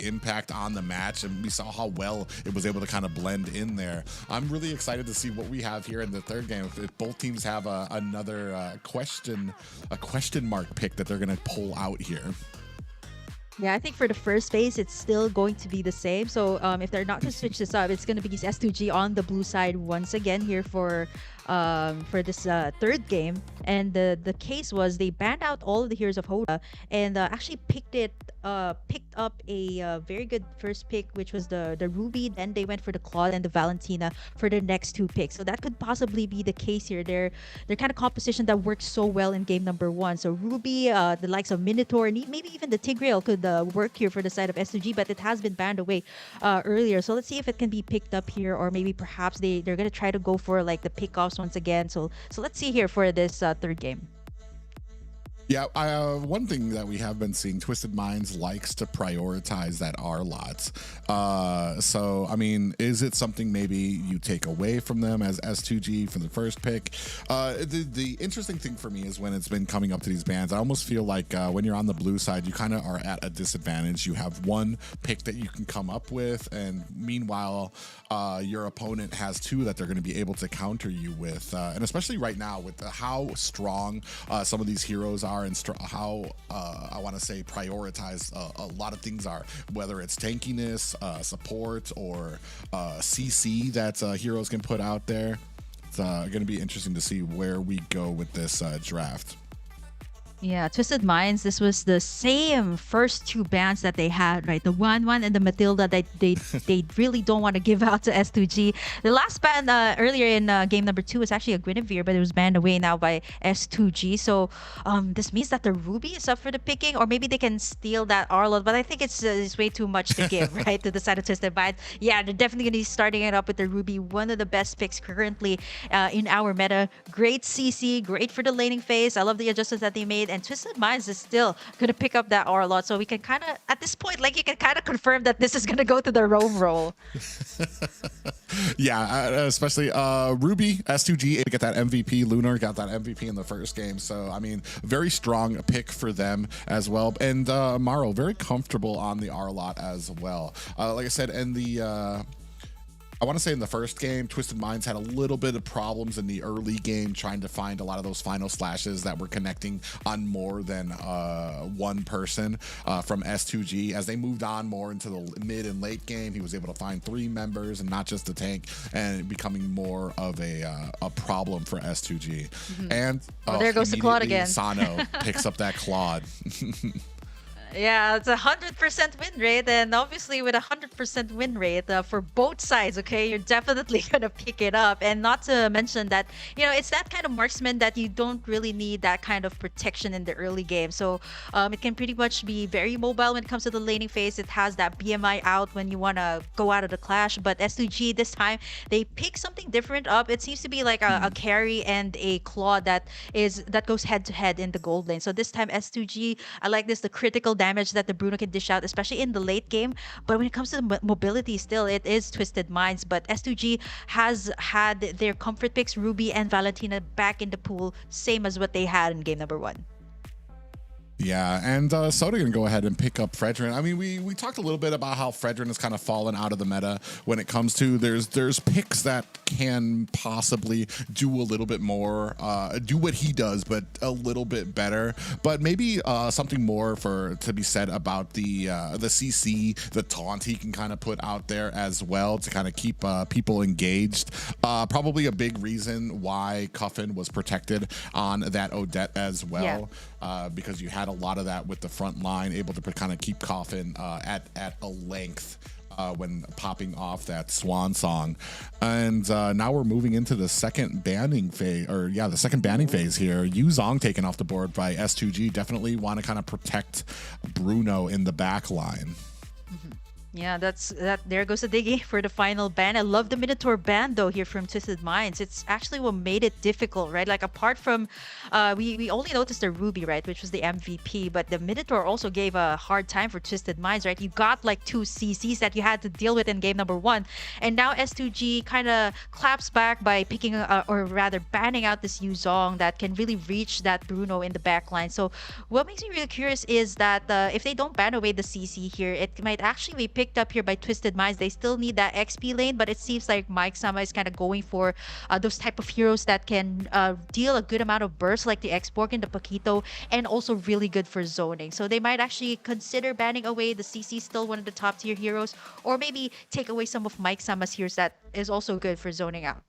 big impact on the match, and we saw how well it was able to kind of blend in there. I'm really excited to see what we have here in the third game. If both teams have another question mark pick that they're going to pull out here. Yeah, I think for the first phase, it's still going to be the same. So if they're not going to switch this up, it's going to be S2G on the blue side once again here for this third game. And the case was they banned out all of the heroes of Hoda and actually picked up a very good first pick, which was the Ruby. Then they went for the Claude and the Valentina for the next two picks. So that could possibly be the case here. They're kind of composition that works so well in game number one. So Ruby, the likes of Minotaur, and maybe even the Tigreal could work here for the side of S2G, but it has been banned away earlier. So let's see if it can be picked up here, or maybe perhaps they're going to try to go for like the pickoffs once again. So let's see here for this third game. Yeah, one thing that we have been seeing, Twisted Minds likes to prioritize that R lots. So, I mean, is it something maybe you take away from them as S2G for the first pick? The interesting thing for me is when it's been coming up to these bans, I almost feel like when you're on the blue side, you kind of are at a disadvantage. You have one pick that you can come up with, and meanwhile, your opponent has two that they're going to be able to counter you with. And especially right now with how strong some of these heroes are, and how I want to say prioritize a lot of things are, whether it's tankiness, support, or CC that heroes can put out there. It's going to be interesting to see where we go with this draft. Yeah, Twisted Minds, this was the same first two bans that they had, right? The 1-1 and the Matilda that they really don't want to give out to S2G. The last ban earlier in game number 2 was actually a Guinevere, but it was banned away now by S2G. So this means that the Ruby is up for the picking, or maybe they can steal that Arlot, but I think it's way too much to give, right, to the side of Twisted Minds. Yeah, they're definitely going to be starting it up with the Ruby, one of the best picks currently in our meta. Great CC, great for the laning phase. I love the adjustments that they made. And Twisted Minds is still going to pick up that R lot. So we can kind of, at this point, like you can kind of confirm that this is going to go to the roam role. Yeah, especially Ruby, S2G, get that MVP. Lunar got that MVP in the first game. So, I mean, very strong pick for them as well. And Maro, very comfortable on the R lot as well. Like I said, in the... I want to say in the first game, Twisted Minds had a little bit of problems in the early game trying to find a lot of those final slashes that were connecting on more than one person from S2G. As they moved on more into the mid and late game, he was able to find 3 members and not just the tank, and becoming more of a problem for S2G. Mm-hmm. And there goes the Claude again. Sano picks up that Claude. Yeah, it's 100% win rate, and obviously with 100% win rate for both sides, okay, you're definitely gonna pick it up. And not to mention that, you know, it's that kind of marksman that you don't really need that kind of protection in the early game. So it can pretty much be very mobile when it comes to the laning phase. It has that BMI out when you want to go out of the clash. But S2G this time, they pick something different up. It seems to be like a carry and a Claw that goes head to head in the gold lane. So this time S2G, I like this, the critical damage that the Bruno can dish out, especially in the late game. But when it comes to the mobility, still it is Twisted Minds. But S2G has had their comfort picks, Ruby and Valentina, back in the pool, same as what they had in game number 1. Yeah, and Soda gonna go ahead and pick up Fredrin. I mean, we talked a little bit about how Fredrin has kind of fallen out of the meta when it comes to there's picks that can possibly do a little bit more, do what he does, but a little bit better. But maybe something more to be said about the CC, the taunt he can kind of put out there as well to kind of keep people engaged. Probably a big reason why Cuffin was protected on that Odette as well. Yeah. Because you had a lot of that with the front line, able to kind of keep Coffin at a length when popping off that swan song. And now we're moving into the second banning phase, here. Yu Zhong taken off the board by S2G. Definitely want to kind of protect Bruno in the back line. Mm-hmm. Yeah, that. There goes the Diggy for the final ban. I love the Minotaur ban though here from Twisted Minds. It's actually what made it difficult, right? Like apart from, we only noticed the Ruby, right, which was the MVP, but the Minotaur also gave a hard time for Twisted Minds, right? You got like two CCs that you had to deal with in game number one, and now S2G kind of claps back by picking, or rather banning out this Yuzong that can really reach that Bruno in the backline. So what makes me really curious is that if they don't ban away the CC here, it might actually be picked up here by Twisted Minds. They still need that XP lane, but it seems like Mike Sama is kind of going for those type of heroes that can deal a good amount of burst, like the X-Borg and the Paquito, and also really good for zoning. So they might actually consider banning away the CC, still one of the top tier heroes, or maybe take away some of Mike Sama's heroes that is also good for zoning out.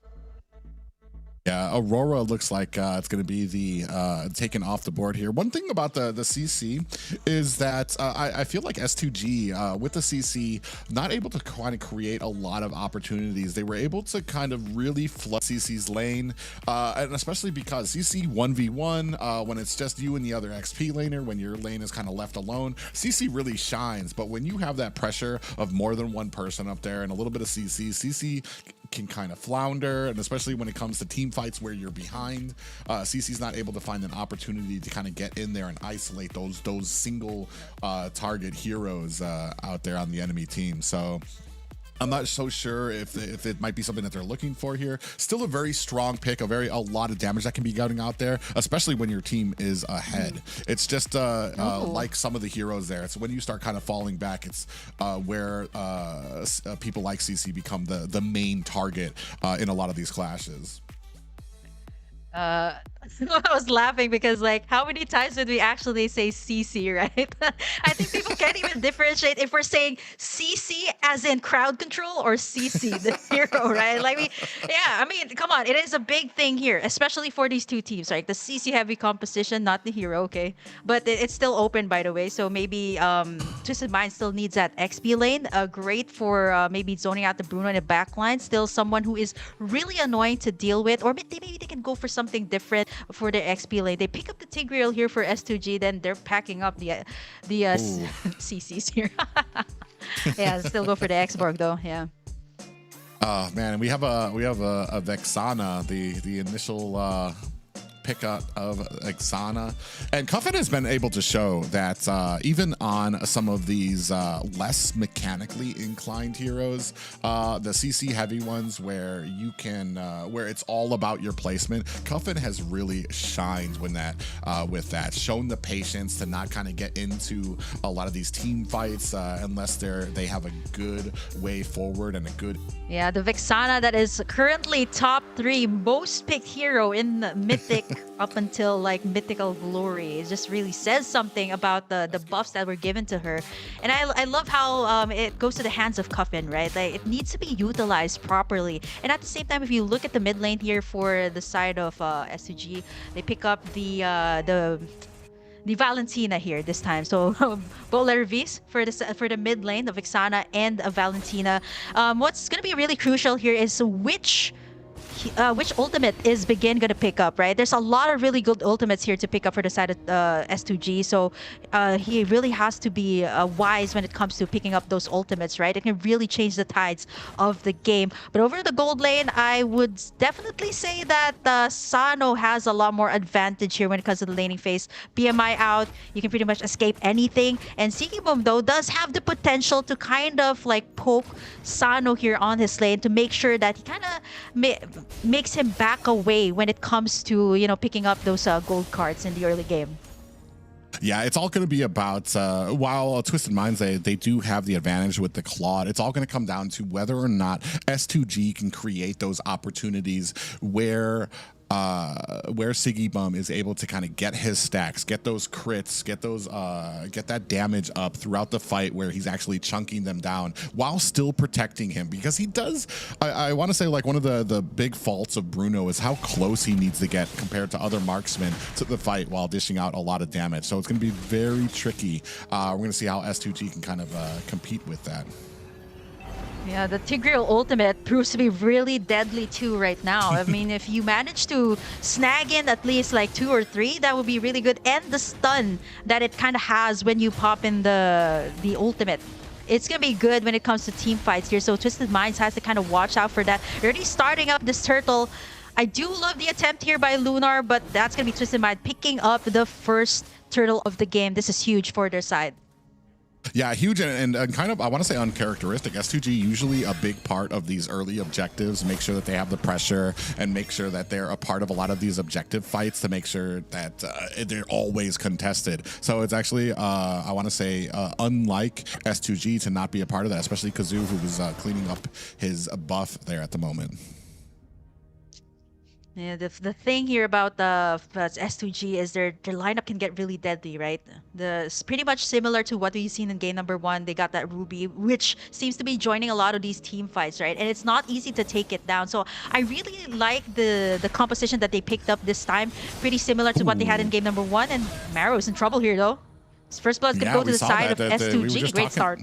Yeah, Aurora looks like it's going to be the taken off the board here. One thing about the CC is that I feel like S2G with the CC not able to kind of create a lot of opportunities. They were able to kind of really flood CC's lane, and especially because CC 1v1 when it's just you and the other XP laner, when your lane is kind of left alone, CC really shines. But when you have that pressure of more than one person up there and a little bit of CC can kind of flounder, and especially when it comes to team fights where you're behind, CC's not able to find an opportunity to kind of get in there and isolate those single target heroes out there on the enemy team. So I'm not so sure if it might be something that they're looking for here. Still a very strong pick, a lot of damage that can be going out there, especially when your team is ahead. It's just like some of the heroes there. It's when you start kind of falling back, it's where people like CC become the main target in a lot of these clashes. I was laughing because, like, how many times did we actually say CC, right? I think people can't even differentiate if we're saying CC as in crowd control or CC, the hero, right? Like, I mean, come on. It is a big thing here, especially for these two teams, right? The CC heavy composition, not the hero, okay? But it's still open, by the way. So maybe Twisted Mind still needs that XP lane. Great for maybe zoning out the Bruno in the backline. Still someone who is really annoying to deal with, or maybe they can go for something different for their XP lane. They pick up the Tigreal here for S2G, then they're packing up the CCs here. Yeah, still go for the X-Borg though. Yeah. Oh man, we have a Vexana, the initial pickup of Exana, and Cuffin has been able to show that even on some of these less mechanically inclined heroes, the CC heavy ones where you can where it's all about your placement, Cuffin has really shined when that with that, shown the patience to not kind of get into a lot of these team fights unless they have a good way forward and a good. Yeah, the Vexana that is currently top 3 most picked hero in Mythic up until like Mythical Glory. It just really says something about the buffs that were given to her. And I love how it goes to the hands of Cuffin, right? Like, it needs to be utilized properly. And at the same time, if you look at the mid lane here for the side of S2G, they pick up the Valentina here this time. So both Vis for the mid lane, the Vexana and a Valentina. What's going to be really crucial here is which ultimate is Begin going to pick up, right? There's a lot of really good ultimates here to pick up for the side of S2G, so he really has to be wise when it comes to picking up those ultimates, right? It can really change the tides of the game. But over the gold lane, I would definitely say that Sano has a lot more advantage here when it comes to the laning phase. BMI out, you can pretty much escape anything, and Sigibum though does have the potential to kind of like poke Sano here on his lane to make sure that he kind of makes him back away when it comes to, you know, picking up those gold cards in the early game. Yeah, it's all going to be about, while Twisted Minds, they do have the advantage with the Claude, it's all going to come down to whether or not S2G can create those opportunities where Sigibum is able to kind of get his stacks, get those crits, get that damage up throughout the fight where he's actually chunking them down while still protecting him. Because he does, I want to say, like, one of the big faults of Bruno is how close he needs to get compared to other marksmen to the fight while dishing out a lot of damage. So it's going to be very tricky. We're going to see how S2G can kind of compete with that. Yeah, the Tigreal ultimate proves to be really deadly too right now. I mean, if you manage to snag in at least like 2 or 3, that would be really good. And the stun that it kind of has when you pop in the ultimate it's going to be good when it comes to team fights here. So Twisted Minds has to kind of watch out for that. They're already starting up this turtle. I do love the attempt here by Lunar, but that's going to be Twisted Mind picking up the first turtle of the game. This is huge for their side. Yeah, huge and kind of, I want to say uncharacteristic. S2G usually a big part of these early objectives, make sure that they have the pressure and make sure that they're a part of a lot of these objective fights to make sure that they're always contested. So it's actually, I want to say, unlike S2G to not be a part of that, especially KAZU, who was cleaning up his buff there at the moment. Yeah, the thing here about the S2G is their lineup can get really deadly, right? It's pretty much similar to what we've seen in game number 1. They got that Ruby, which seems to be joining a lot of these team fights, right? And it's not easy to take it down. So I really like the composition that they picked up this time. Pretty similar to what they had in game number 1. And Marrow's in trouble here, though. His first blood's gonna go to the side of S2G. Great start.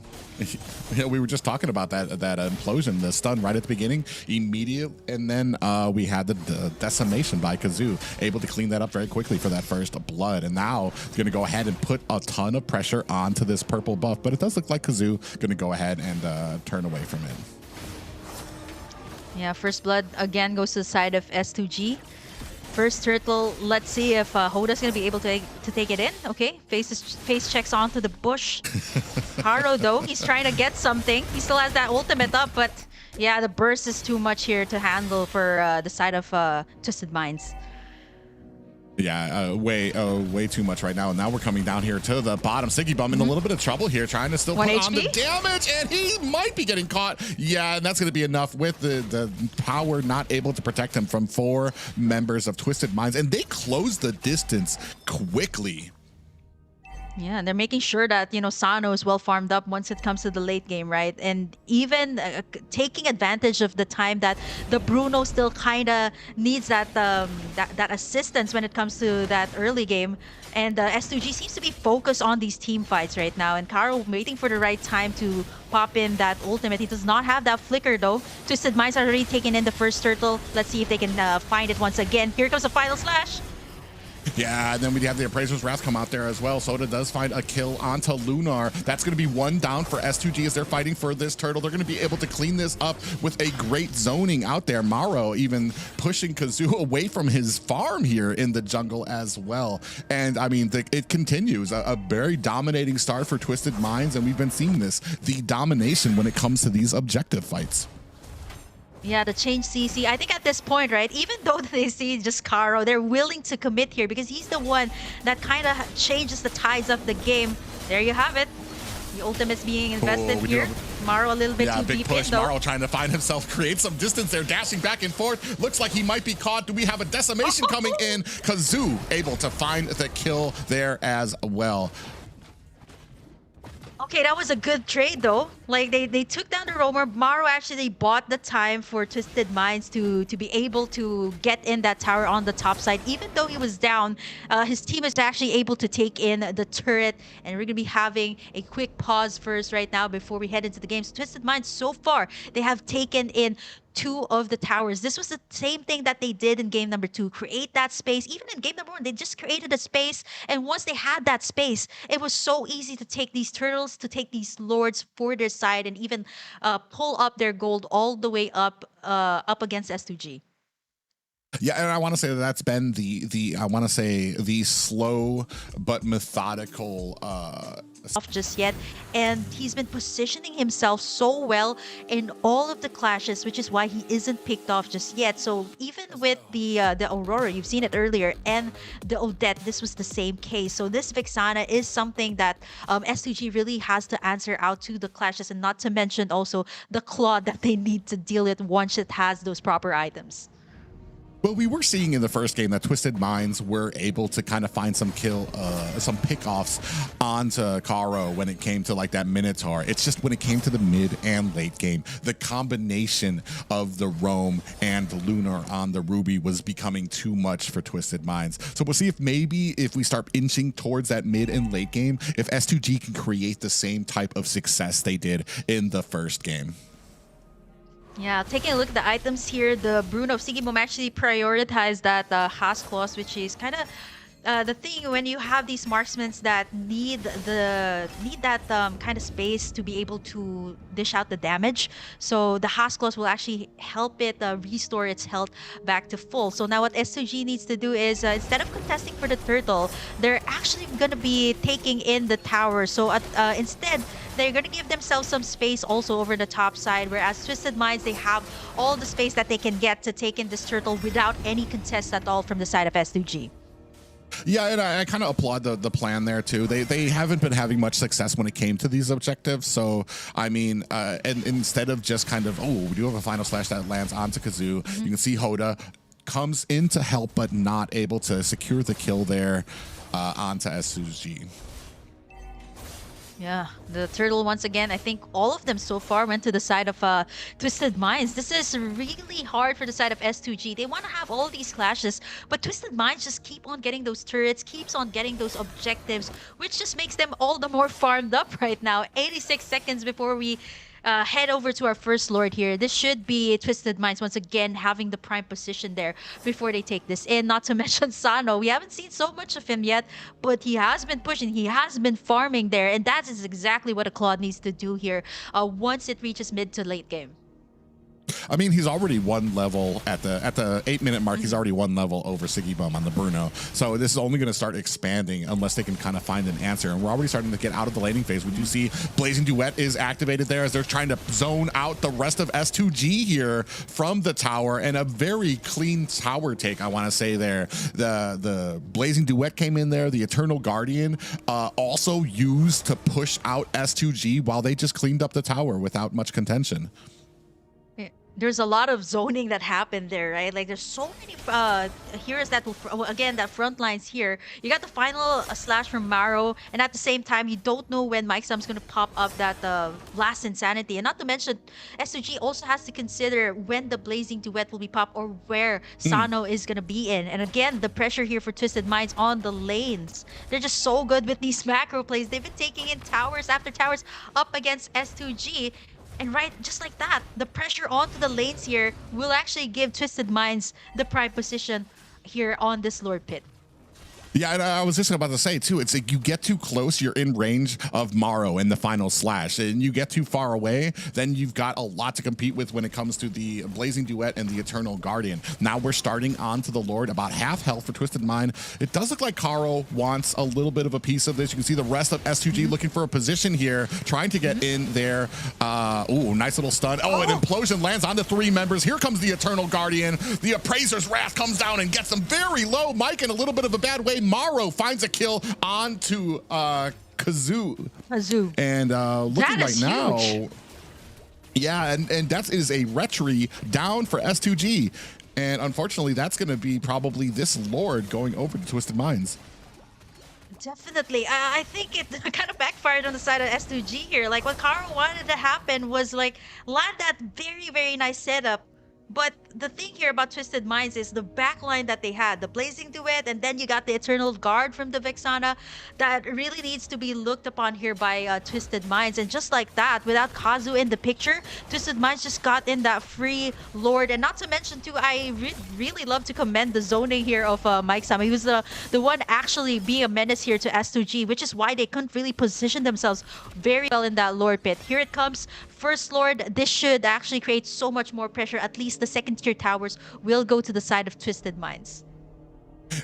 Yeah, we were just talking about that implosion, the stun right at the beginning, immediate, and then we had the decimation by KAZU, able to clean that up very quickly for that first blood, and now it's going to go ahead and put a ton of pressure onto this purple buff, but it does look like KAZU going to go ahead and turn away from it. Yeah, first blood again goes to the side of S2G. First turtle, let's see if Hoda's going to be able to take it in. Okay, face checks onto the bush. Haro, though, he's trying to get something. He still has that ultimate up, but yeah, the burst is too much here to handle for the side of Twisted Minds. Yeah, way too much right now. And now we're coming down here to the bottom. Siggy Bum in a little bit of trouble here, trying to still put on the damage, and he might be getting caught. Yeah, and that's going to be enough with the power not able to protect him from 4 members of Twisted Minds. And they close the distance quickly. Yeah, and they're making sure that, Sano is well farmed up once it comes to the late game, right? And even taking advantage of the time that the Bruno still kind of needs that assistance when it comes to that early game. And S2G seems to be focused on these team fights right now. And Karo waiting for the right time to pop in that ultimate. He does not have that flicker, though. Twisted Minds are already taking in the first turtle. Let's see if they can find it once again. Here comes the final slash. Yeah, and then we have the Appraiser's Wrath come out there as well. Soda does find a kill onto Lunar. That's going to be 1 down for S2G as they're fighting for this turtle. They're going to be able to clean this up with a great zoning out there. Maro even pushing KAZU away from his farm here in the jungle as well. And I mean, it continues. A very dominating start for Twisted Minds, and we've been seeing this, the domination when it comes to these objective fights. Yeah, the change CC. I think at this point, right, even though they see just Karo, they're willing to commit here because he's the one that kind of changes the tides of the game. There you have it. The ultimate's being invested here. Maro a little bit too big deep push. in, though. Maro trying to find himself, create some distance there, dashing back and forth. Looks like he might be caught. Do we have a decimation coming in? KAZU able to find the kill there as well. Okay, that was a good trade, though. Like, they took down the roamer. Maro actually bought the time for Twisted Minds to be able to get in that tower on the top side. Even though he was down, his team is actually able to take in the turret. And we're going to be having a quick pause first right now before we head into the game. So Twisted Minds, so far, they have taken in 2 of the towers. This was the same thing that they did in game number 2. Create that space. Even in game number 1, they just created a space. And once they had that space, it was so easy to take these turtles, to take these lords for their side, and even pull up their gold all the way up against S2G. Yeah, and I want to say that that's been the slow but methodical off just yet, and he's been positioning himself so well in all of the clashes, which is why he isn't picked off just yet. So even with the Aurora, you've seen it earlier, and the Odette, this was the same case. So this Vexana is something that S2G really has to answer out to the clashes, and not to mention also the Claw that they need to deal with once it has those proper items. Well, we were seeing in the first game that Twisted Minds were able to kind of find some pick-offs onto Karo when it came to like that Minotaur. It's just when it came to the mid and late game, the combination of the Roam and the Lunar on the Ruby was becoming too much for Twisted Minds. So we'll see if maybe if we start inching towards that mid and late game, if S2G can create the same type of success they did in the first game. Yeah, taking a look at the items here, the Bruno of Sigibum actually prioritized that Has Claws, which is kind of the thing when you have these marksmen that need that kind of space to be able to dish out the damage, so the Haskell's will actually help it restore its health back to full. So now what S2G needs to do is instead of contesting for the turtle, they're actually gonna be taking in the tower. So instead, they're gonna give themselves some space also over the top side, whereas Twisted Minds, they have all the space that they can get to take in this turtle without any contest at all from the side of S2G. Yeah, and I kind of applaud the plan there too. They haven't been having much success when it came to these objectives. So I mean, and instead of just kind of, oh, we do have a final slash that lands onto Kazoo. You can see Hoda comes in to help, but not able to secure the kill there onto S2G. Yeah, the turtle once again, I think all of them so far went to the side of Twisted Minds. This is really hard for the side of S2G. They want to have all these clashes, but Twisted Minds just keep on getting those turrets, keeps on getting those objectives, which just makes them all the more farmed up right now. 86 seconds before we head over to our first Lord here. This should be Twisted Minds once again having the prime position there before they take this in. Not to mention Sano. We haven't seen so much of him yet, but he has been pushing. He has been farming there, and that is exactly what a Claude needs to do here once it reaches mid to late game. I mean, he's already one level at the 8-minute mark. He's already one level over Siggy Bum on the Bruno. So this is only going to start expanding unless they can kind of find an answer. And we're already starting to get out of the laning phase. We do see Blazing Duet is activated there as they're trying to zone out the rest of S2G here from the tower, and a very clean tower take, I want to say there. The Blazing Duet came in there. The Eternal Guardian also used to push out S2G while they just cleaned up the tower without much contention. There's a lot of zoning that happened there, right? Like there's so many heroes that will, again, that front lines here. You got the final slash from Maro, and at the same time, you don't know when Mike Sam's going to pop up that last Insanity. And not to mention, S2G also has to consider when the Blazing Duet will be popped or where Sano is going to be in. And again, the pressure here for Twisted Minds on the lanes. They're just so good with these macro plays. They've been taking in towers after towers up against S2G. And right, just like that, the pressure onto the lanes here will actually give Twisted Minds the prime position here on this Lord Pit. Yeah, and I was just about to say, too, it's like you get too close, you're in range of Maro in the final slash, and you get too far away, then you've got a lot to compete with when it comes to the Blazing Duet and the Eternal Guardian. Now we're starting on to the Lord, about half health for Twisted Mind. It does look like Karo wants a little bit of a piece of this. You can see the rest of S2G looking for a position here, trying to get in there. Ooh, nice little stun. Oh, an implosion lands on the 3 members. Here comes the Eternal Guardian. The Appraiser's Wrath comes down and gets them very low. Mike in a little bit of a bad way. Maro finds a kill onto Kazoo. And looking right now, yeah, and that is a retry down for S2G. And unfortunately, that's going to be probably this Lord going over to Twisted Minds. Definitely. I think it kind of backfired on the side of S2G here. Like what Karo wanted to happen was like land that very, very nice setup. But the thing here about Twisted Minds is the backline that they had, the Blazing Duet, and then you got the Eternal Guard from the Vexana that really needs to be looked upon here by Twisted Minds. And just like that, without Kazu in the picture, Twisted Minds just got in that free Lord. And not to mention too, I really love to commend the zoning here of Mike Sam. He was the one actually being a menace here to S2G, which is why they couldn't really position themselves very well in that Lord Pit. Here it comes. First Lord, this should actually create so much more pressure. At least the second tier towers will go to the side of Twisted Minds.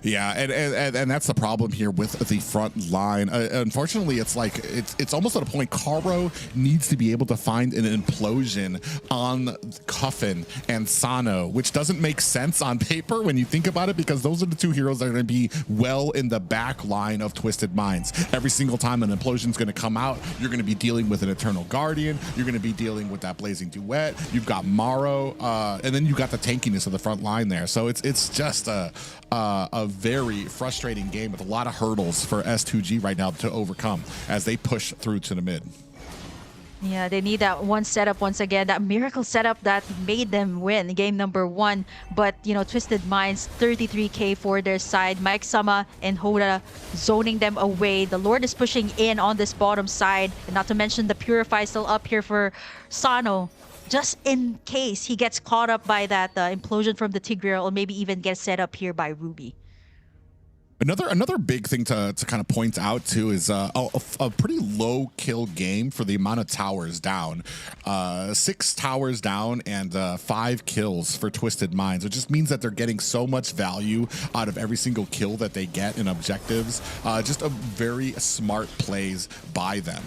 Yeah, and that's the problem here with the front line. Unfortunately, it's like it's almost at a point Karo needs to be able to find an implosion on Cuffin and Sano, which doesn't make sense on paper when you think about it, because those are the 2 heroes that are going to be well in the back line of Twisted Minds. Every single time an implosion is going to come out, you're going to be dealing with an Eternal Guardian, you're going to be dealing with that Blazing Duet, you've got Maro, and then you've got the tankiness of the front line there. So it's just a very frustrating game with a lot of hurdles for S2G right now to overcome as they push through to the mid. Yeah, they need that one setup once again, that miracle setup that made them win game number 1. But, you know, Twisted Minds, 33k for their side. Mike Sama and Hoda zoning them away. The Lord is pushing in on this bottom side. And not to mention the Purify still up here for Sano, just in case he gets caught up by that implosion from the Tigreal, or maybe even gets set up here by Ruby. Another big thing to kind of point out too is a pretty low kill game for the amount of towers down. 6 towers down and 5 kills for Twisted Minds. It just means that they're getting so much value out of every single kill that they get in objectives. Just a very smart plays by them.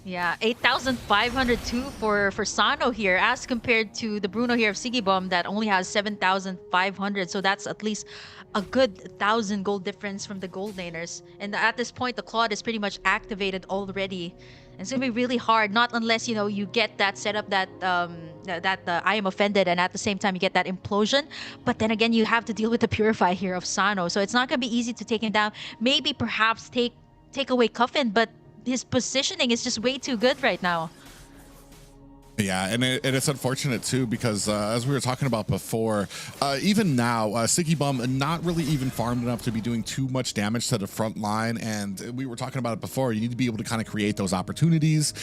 Yeah, 8,502 for Sano here, as compared to the Bruno here of Sigibom that only has 7,500. So that's at least a good 1,000 gold difference from the gold laners. And at this point, the Claude is pretty much activated already. And it's gonna be really hard, not unless you get that setup that I am offended, and at the same time you get that implosion. But then again, you have to deal with the Purify here of Sano, so it's not gonna be easy to take him down. Maybe perhaps take away Coffin, but his positioning is just way too good right now. Yeah, and it's unfortunate too because as we were talking about before, even now, Sigibum not really even farmed enough to be doing too much damage to the front line. And we were talking about it before. You need to be able to kind of create those opportunities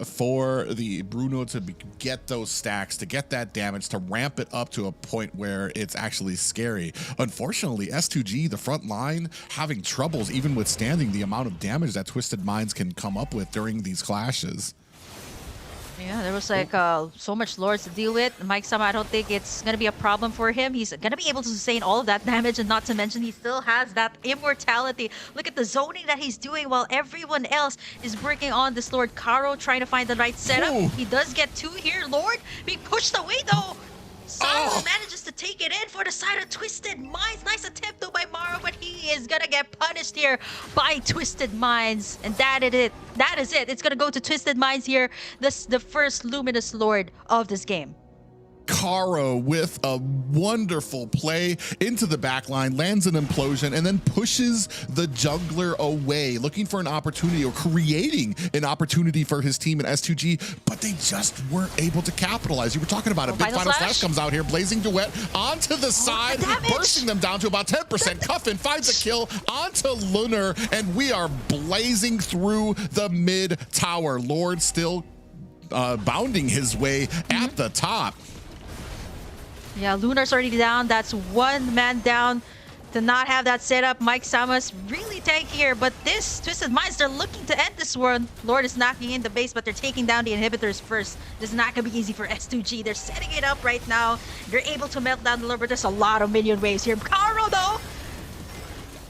for the Bruno to get those stacks, to get that damage, to ramp it up to a point where it's actually scary. Unfortunately, S2G, the front line, having troubles even withstanding the amount of damage that Twisted Minds can come up with during these clashes. Yeah, there was like so much lords to deal with. Mike Sama, I don't think it's going to be a problem for him. He's going to be able to sustain all of that damage, and not to mention he still has that immortality. Look at the zoning that he's doing while everyone else is working on this Lord Caro, trying to find the right setup. Ooh. He does get 2 here. Lord being pushed away though. Sano manages to take it in for the side of Twisted Minds. Nice attempt though by Maro, but he is gonna get punished here by Twisted Minds. And that is it. That is it. It's gonna go to Twisted Minds here. This the first Luminous Lord of this game. Caro with a wonderful play into the backline, lands an implosion, and then pushes the jungler away, looking for an opportunity or creating an opportunity for his team in S2G, but they just weren't able to capitalize. You were talking about it. Big Final Slash comes out here, Blazing Duet onto the side, bursting them down to about 10%. Cuffin finds a kill onto Lunar, and we are blazing through the mid tower. Lord still bounding his way at the top. Yeah, Lunar's already down. That's 1 man down. To not have that setup, Mike Sama's really tanky here. But this Twisted Minds, they're looking to end this one. Lord is knocking in the base, but they're taking down the inhibitors first. This is not going to be easy for S2G. They're setting it up right now. They're able to melt down the Lord, but there's a lot of minion waves here. Caro, though,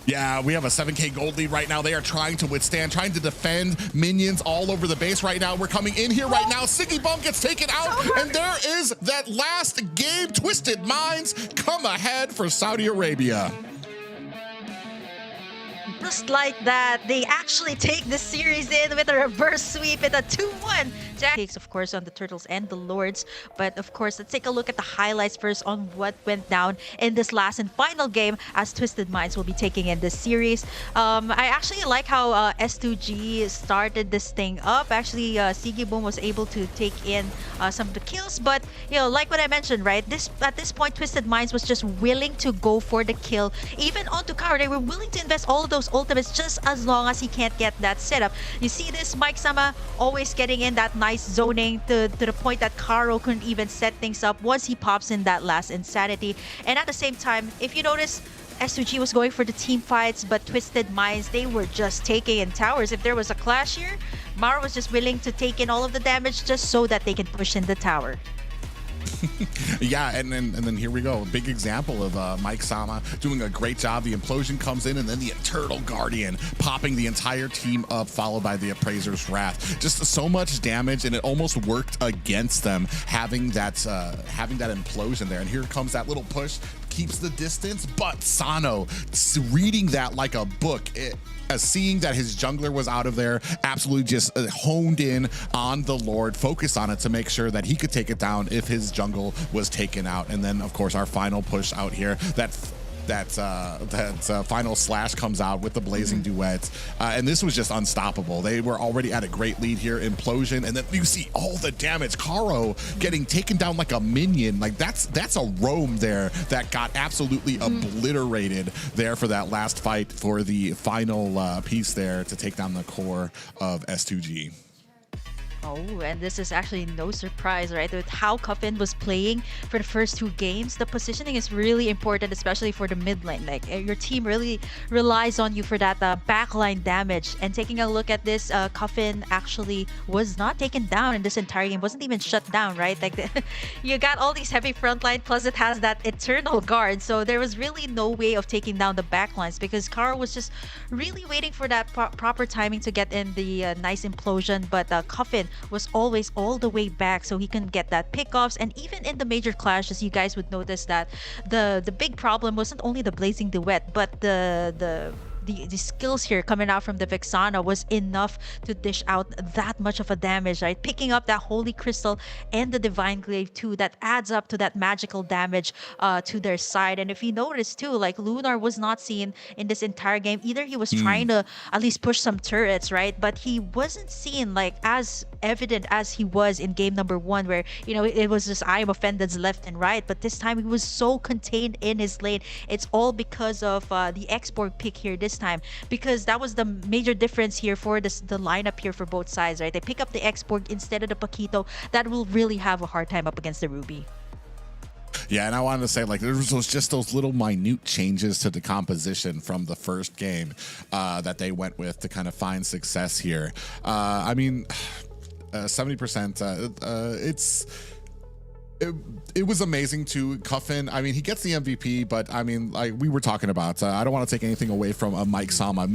yeah, we have a 7K gold lead right now. They are trying to withstand, trying to defend minions all over the base right now. We're coming in here right now. Sigibum gets taken out, and there is that last game. Twisted Minds come ahead for Saudi Arabia. Just like that, they actually take this series in with a reverse sweep in a 2-1. Jack takes, of course, on the Turtles and the Lords. But, of course, let's take a look at the highlights first on what went down in this last and final game, as Twisted Minds will be taking in this series. I actually like how S2G started this thing up. Actually, Sigibum was able to take in some of the kills. But, like what I mentioned, right? At this point, Twisted Minds was just willing to go for the kill. Even onto Caro, they were willing to invest all of those ultimates just as long as he can't get that setup. You see this, Mike Sama always getting in that nice zoning to the point that Caro couldn't even set things up once he pops in that last Insanity. And at the same time, if you notice, S2G was going for the team fights, but Twisted Minds, they were just taking in towers. If there was a clash here, Mara was just willing to take in all of the damage just so that they can push in the tower. Yeah, and then here we go. A big example of Mike Sama doing a great job. The implosion comes in, and then the Eternal Guardian popping the entire team up, followed by the Appraiser's Wrath. Just so much damage, and it almost worked against them having that implosion there. And here comes that little push, keeps the distance, but Sano reading that like a book. Seeing that his jungler was out of there, absolutely just honed in on the Lord, focused on it to make sure that he could take it down if his jungle was taken out. And then, of course, our final push out here, that final slash comes out with the Blazing Duet, and this was just unstoppable. They were already at a great lead here. Implosion, and then you see all the damage. Caro getting taken down like a minion. Like that's a roam there that got absolutely obliterated there for that last fight for the final piece there to take down the core of S2G. Oh, and this is actually no surprise, right? With how Coffin was playing for the first two games, the positioning is really important, especially for the mid lane. Like your team really relies on you for that backline damage. And taking a look at this, Coffin actually was not taken down in this entire game. Wasn't even shut down, right? Like you got all these heavy front line, plus it has that eternal guard. So there was really no way of taking down the backlines because Kara was just really waiting for that proper timing to get in the nice implosion. But Coffin was always all the way back so he can get that pickoffs. And even in the major clashes, you guys would notice that the big problem wasn't only the blazing duet, but the skills here coming out from the Vexana was enough to dish out that much of a damage, right? Picking up that Holy Crystal and the Divine Glaive too, that adds up to that magical damage to their side. And if you notice too, like Lunar was not seen in this entire game. Either he was trying to at least push some turrets, right? But he wasn't seen like as evident as he was in game number one, where it was just I am offended left and right. But this time he was so contained in his lane. It's all because of the export pick here this time, because that was the major difference here for the lineup here for both sides, right? They pick up the export instead of the Paquito. That will really have a hard time up against the Ruby. Yeah, and I wanted to say, like, there was just those little minute changes to the composition from the first game that they went with to kind of find success here. I mean, 70%. It was amazing to Coffin. I mean, he gets the MVP, but I mean, like we were talking about, I don't want to take anything away from Mike Sama.